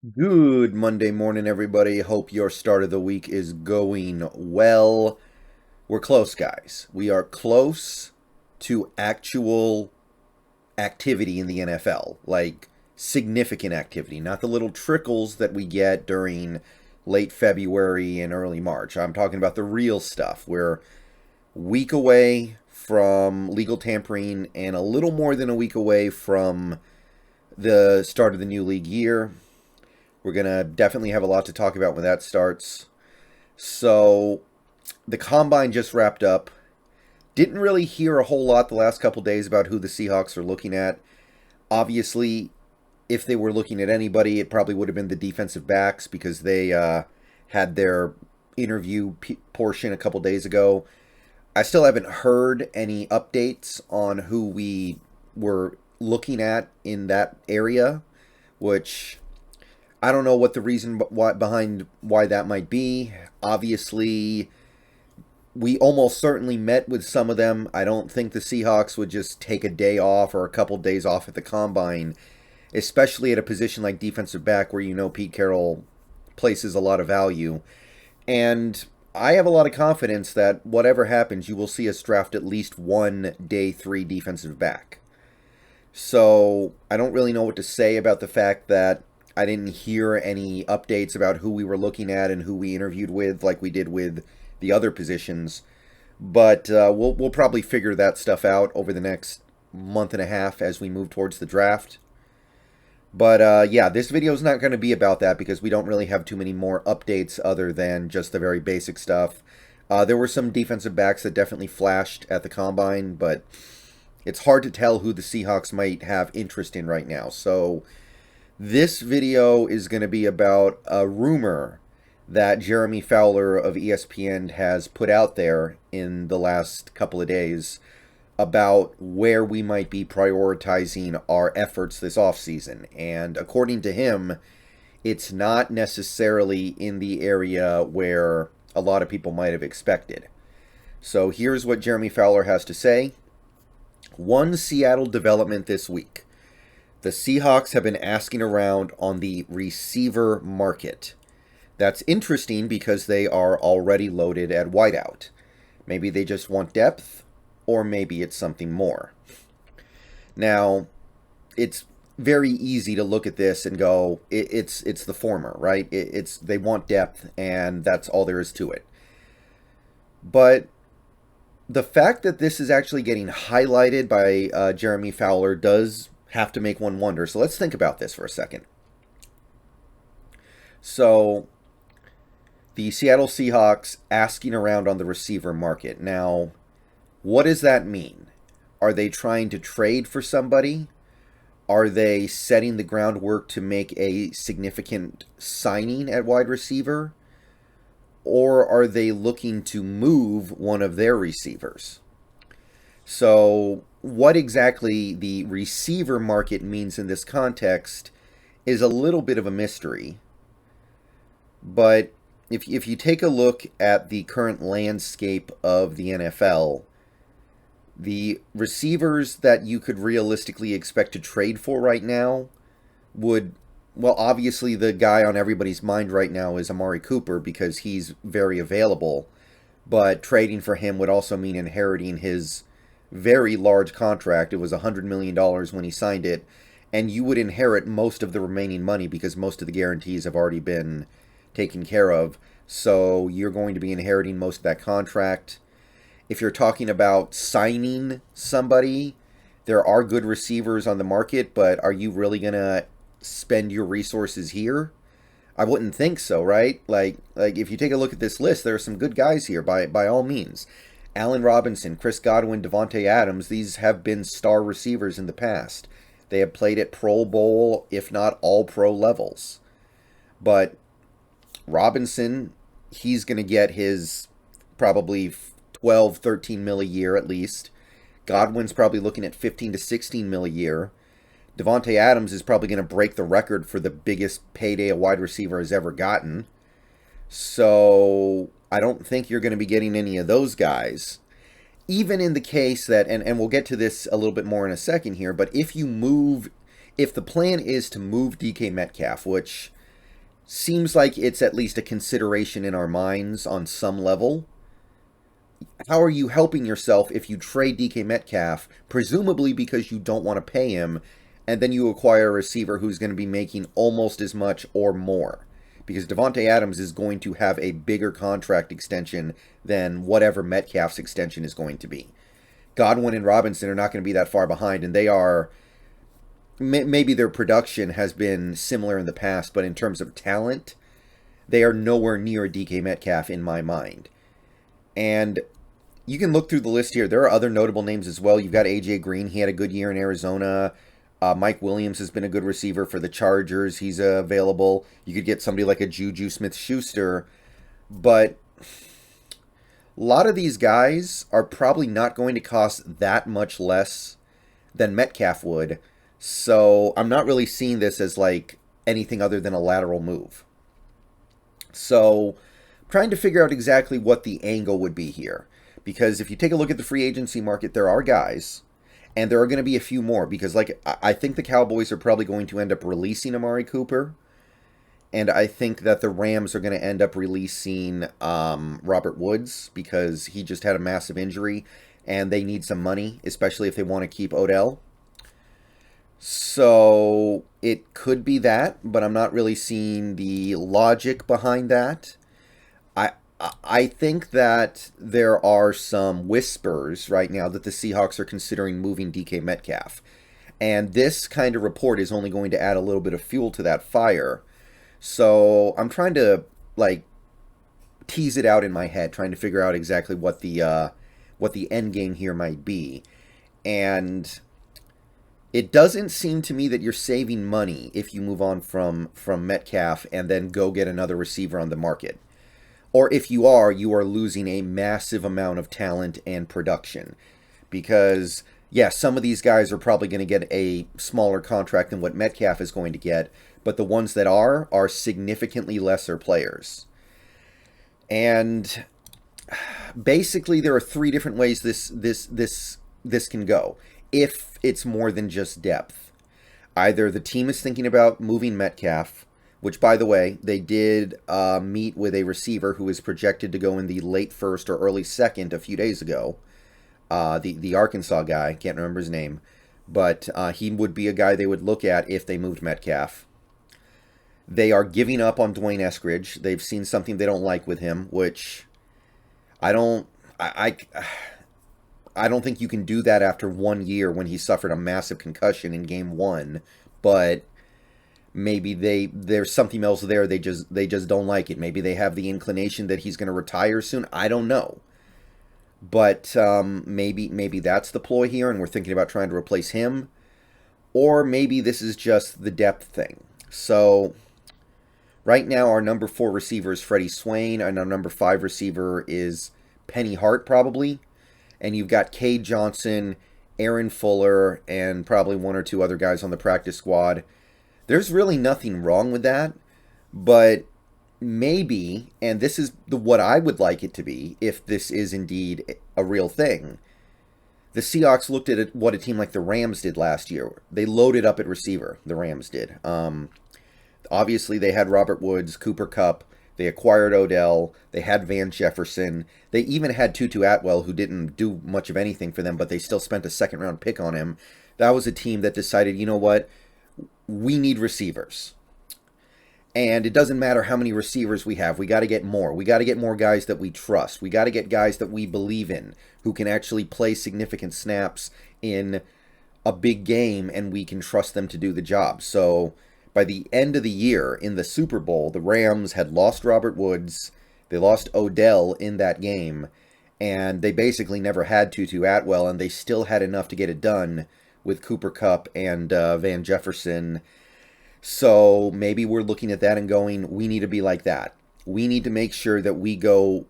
Good Monday morning, everybody. Hope your start of the week is going well. We're close, guys. We are close to actual activity in the NFL, like significant activity, not the little trickles that we get during late February and early March. I'm talking about the real stuff. We're a week away from legal tampering and a little more than a week away from the start of the new league year. We're going to definitely have a lot to talk about when that starts. So, the combine just wrapped up. Didn't really hear a whole lot the last couple days about who the Seahawks are looking at. Obviously, if they were looking at anybody, it probably would have been the defensive backs because they had their interview portion a couple days ago. I still haven't heard any updates on who we were looking at in that area, which I don't know what the reason behind why that might be. Obviously, we almost certainly met with some of them. I don't think the Seahawks would just take a day off or a couple days off at the combine, especially at a position like defensive back where you know Pete Carroll places a lot of value. And I have a lot of confidence that whatever happens, you will see us draft at least one day three defensive back. So I don't really know what to say about the fact that I didn't hear any updates about who we were looking at and who we interviewed with, like we did with the other positions. But we'll probably figure that stuff out over the next month and a half as we move towards the draft. But yeah, this video is not going to be about that because we don't really have too many more updates other than just the very basic stuff. There were some defensive backs that definitely flashed at the combine, but it's hard to tell who the Seahawks might have interest in right now. So this video is going to be about a rumor that Jeremy Fowler of ESPN has put out there in the last couple of days about where we might be prioritizing our efforts this offseason. And according to him, it's not necessarily in the area where a lot of people might have expected. So here's what Jeremy Fowler has to say. One Seattle development this week. The Seahawks have been asking around on the receiver market. That's interesting because they are already loaded at wideout. Maybe they just want depth, or maybe it's something more. Now, it's very easy to look at this and go, it's the former, right? It's they want depth, and that's all there is to it. But the fact that this is actually getting highlighted by Jeremy Fowler does have to make one wonder. So let's think about this for a second. So the Seattle Seahawks asking around on the receiver market. Now, what does that mean? Are they trying to trade for somebody? Are they setting the groundwork to make a significant signing at wide receiver? Or are they looking to move one of their receivers? So, what exactly the receiver market means in this context is a little bit of a mystery. But if you take a look at the current landscape of the NFL, the receivers that you could realistically expect to trade for right now would, well, obviously the guy on everybody's mind right now is Amari Cooper because he's very available. But trading for him would also mean inheriting his very large contract. It was $100 million when he signed it. And you would inherit most of the remaining money because most of the guarantees have already been taken care of. So you're going to be inheriting most of that contract. If you're talking about signing somebody, there are good receivers on the market, but are you really going to spend your resources here? I wouldn't think so, right? Like if you take a look at this list, there are some good guys here by all means. Allen Robinson, Chris Godwin, Devontae Adams, these have been star receivers in the past. They have played at Pro Bowl, if not all pro levels. But Robinson, he's going to get his probably 12, 13 mil a year at least. Godwin's probably looking at 15 to 16 mil a year. Devontae Adams is probably going to break the record for the biggest payday a wide receiver has ever gotten. So I don't think you're going to be getting any of those guys. Even in the case that, and we'll get to this a little bit more in a second here, but if the plan is to move DK Metcalf, which seems like it's at least a consideration in our minds on some level. How are you helping yourself if you trade DK Metcalf, presumably because you don't want to pay him, and then you acquire a receiver who's going to be making almost as much or more? Because Davante Adams is going to have a bigger contract extension than whatever Metcalf's extension is going to be. Godwin and Robinson are not going to be that far behind, and they are... Maybe their production has been similar in the past, but in terms of talent, they are nowhere near a DK Metcalf in my mind. And you can look through the list here. There are other notable names as well. You've got A.J. Green. He had a good year in Arizona. Mike Williams has been a good receiver for the Chargers. He's available. You could get somebody like a Juju Smith-Schuster. But a lot of these guys are probably not going to cost that much less than Metcalf would. So I'm not really seeing this as like anything other than a lateral move. So I'm trying to figure out exactly what the angle would be here. Because if you take a look at the free agency market, there are guys, and there are going to be a few more. Because like I think the Cowboys are probably going to end up releasing Amari Cooper. And I think that the Rams are going to end up releasing Robert Woods because he just had a massive injury. And they need some money, especially if they want to keep Odell. So it could be that, but I'm not really seeing the logic behind that. I think that there are some whispers right now that the Seahawks are considering moving DK Metcalf. And this kind of report is only going to add a little bit of fuel to that fire. So I'm trying to like tease it out in my head, trying to figure out exactly what the end game here might be. And it doesn't seem to me that you're saving money if you move on from Metcalf and then go get another receiver on the market. Or if you are losing a massive amount of talent and production. Because, yeah, some of these guys are probably going to get a smaller contract than what Metcalf is going to get, but the ones that are significantly lesser players. And basically there are three different ways this can go. If it's more than just depth. Either the team is thinking about moving Metcalf, which, by the way, they did meet with a receiver who is projected to go in the late first or early second a few days ago. The Arkansas guy, can't remember his name, but he would be a guy they would look at if they moved Metcalf. They are giving up on Dwayne Eskridge. They've seen something they don't like with him, which I don't think you can do that after 1 year when he suffered a massive concussion in game 1, but maybe there's something else there. They just don't like it. Maybe they have the inclination that he's going to retire soon. I don't know. But maybe that's the ploy here, and we're thinking about trying to replace him. Or maybe this is just the depth thing. So right now our number 4 receiver is Freddie Swain, and our number 5 receiver is Penny Hart probably. And you've got Cade Johnson, Aaron Fuller, and probably 1 or 2 other guys on the practice squad. There's really nothing wrong with that, but maybe, and this is what I would like it to be, if this is indeed a real thing, the Seahawks looked at what a team like the Rams did last year. They loaded up at receiver, the Rams did. Obviously, they had Robert Woods, Cooper Kupp, they acquired Odell, they had Van Jefferson, they even had Tutu Atwell, who didn't do much of anything for them, but they still spent a second-round pick on him. That was a team that decided, you know what, we need receivers. And it doesn't matter how many receivers we have. We got to get more. We got to get more guys that we trust. We got to get guys that we believe in, who can actually play significant snaps in a big game, and we can trust them to do the job. So by the end of the year in the Super Bowl, the Rams had lost Robert Woods. They lost Odell in that game, and they basically never had Tutu Atwell, and they still had enough to get it done with Cooper Kupp and Van Jefferson. So maybe we're looking at that and going, we need to be like that. We need to make sure that we go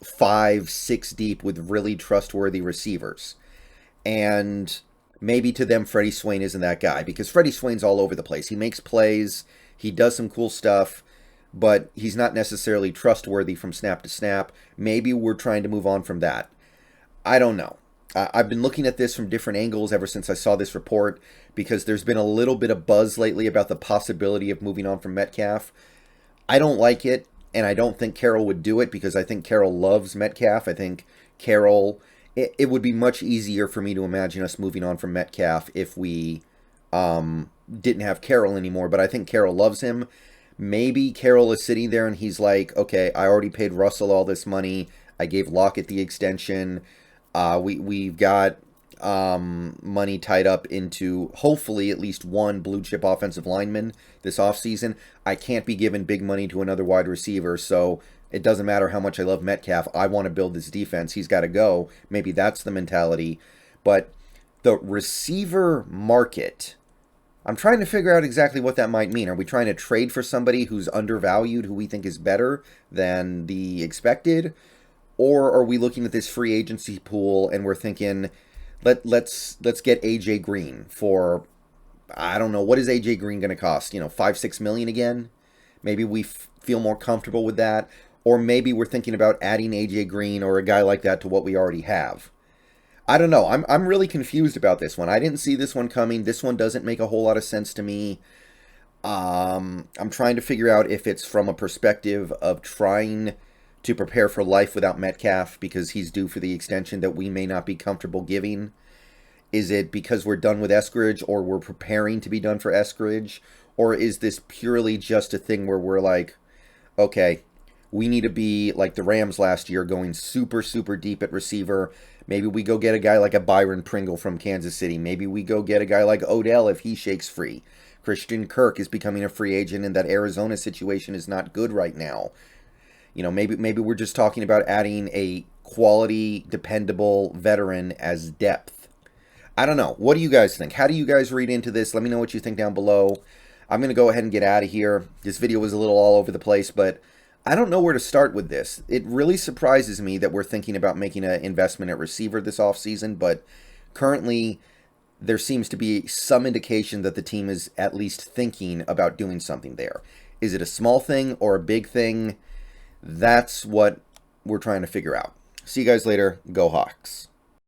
5, 6 deep with really trustworthy receivers. And maybe to them, Freddie Swain isn't that guy, because Freddie Swain's all over the place. He makes plays, he does some cool stuff, but he's not necessarily trustworthy from snap to snap. Maybe we're trying to move on from that. I don't know. I've been looking at this from different angles ever since I saw this report, because there's been a little bit of buzz lately about the possibility of moving on from Metcalf. I don't like it, and I don't think Carroll would do it because I think Carroll loves Metcalf. I think Carroll, it would be much easier for me to imagine us moving on from Metcalf if we didn't have Carroll anymore, but I think Carroll loves him. Maybe Carroll is sitting there and he's like, okay, I already paid Russell all this money. I gave Lockett the extension. We've got money tied up into hopefully at least one blue chip offensive lineman this offseason. I can't be giving big money to another wide receiver, so it doesn't matter how much I love Metcalf. I want to build this defense. He's got to go. Maybe that's the mentality. But the receiver market, I'm trying to figure out exactly what that might mean. Are we trying to trade for somebody who's undervalued, who we think is better than the expected? Or are we looking at this free agency pool and we're thinking, let's get AJ Green for, I don't know, what is AJ Green going to cost? 5-6 million again? Maybe we feel more comfortable with that. Or maybe we're thinking about adding AJ Green or a guy like that to what we already have. I don't know. I'm really confused about this one. I didn't see this one coming. This one doesn't make a whole lot of sense to me. I'm trying to figure out if it's from a perspective of trying to prepare for life without Metcalf because he's due for the extension that we may not be comfortable giving. Is it because we're done with Eskridge or we're preparing to be done for Eskridge? Or is this purely just a thing where we're like, okay, we need to be like the Rams last year, going super, super deep at receiver. Maybe we go get a guy like a Byron Pringle from Kansas City. Maybe we go get a guy like Odell if he shakes free. Christian Kirk is becoming a free agent, and that Arizona situation is not good right now. Maybe we're just talking about adding a quality, dependable veteran as depth. I don't know. What do you guys think? How do you guys read into this? Let me know what you think down below. I'm going to go ahead and get out of here. This video was a little all over the place, but I don't know where to start with this. It really surprises me that we're thinking about making an investment at receiver this offseason, but currently there seems to be some indication that the team is at least thinking about doing something there. Is it a small thing or a big thing? That's what we're trying to figure out. See you guys later. Go Hawks.